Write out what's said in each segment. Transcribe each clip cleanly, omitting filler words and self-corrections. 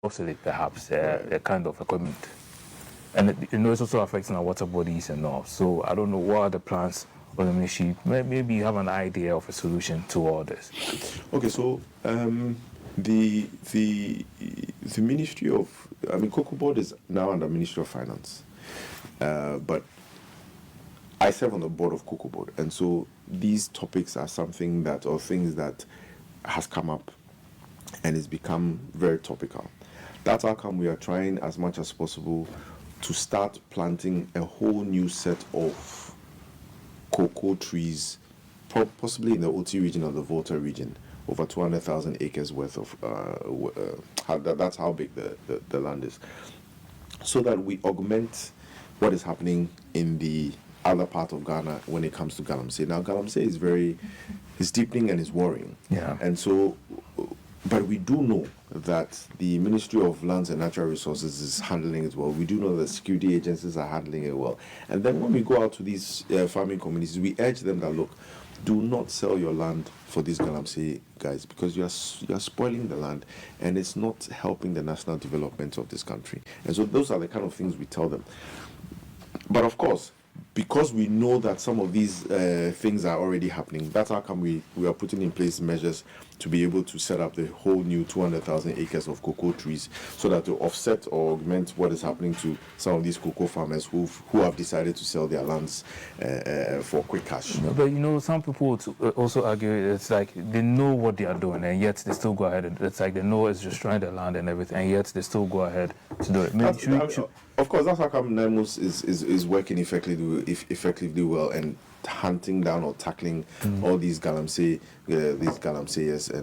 obsolete, perhaps, the kind of equipment. And it's also affecting our water bodies and all. So I don't know what are the plans of the ministry. Maybe you have an idea of a solution to all this. Okay, so the Ministry of, Cocoa Board is now under Ministry of Finance, but I serve on the board of Cocoa Board, and so these topics are something that, or things that has come up and it's become very topical. That's how come we are trying as much as possible to start planting a whole new set of cocoa trees, possibly in the OT region or the Volta region, over 200,000 acres worth of, that's how big the land is, so that we augment what is happening in the other part of Ghana when it comes to Galamsey. Now, Galamsey is deepening and is worrying. Yeah. And so, but we do know that the Ministry of Lands and Natural Resources is handling it well. We do know that security agencies are handling it well. And then when we go out to these farming communities, we urge them that, look, do not sell your land for these Galamsey guys, because you are spoiling the land and it's not helping the national development of this country. And so those are the kind of things we tell them. But of course, because we know that some of these things are already happening, that's how come we are putting in place measures to be able to set up the whole new 200,000 acres of cocoa trees, so that to offset or augment what is happening to some of these cocoa farmers who have decided to sell their lands for quick cash. But some people would also argue it's like they know what they are doing and yet they still go ahead. It's like they know it's destroying the land and everything, and yet they still go ahead to do it. Of course, that's how come NEMOS is working effectively well and hunting down or tackling all these Galamseyers,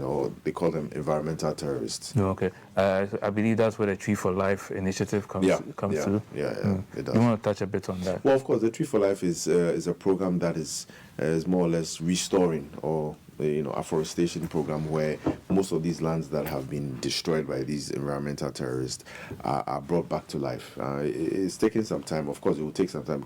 or they call them environmental terrorists. Okay, I believe that's where the Tree for Life initiative comes through. Yeah, it does. You want to touch a bit on that? Well, of course, the Tree for Life is a program that is more or less restoring, or afforestation program, where most of these lands that have been destroyed by these environmental terrorists are brought back to life. It's taking some time. Of course, it will take some time.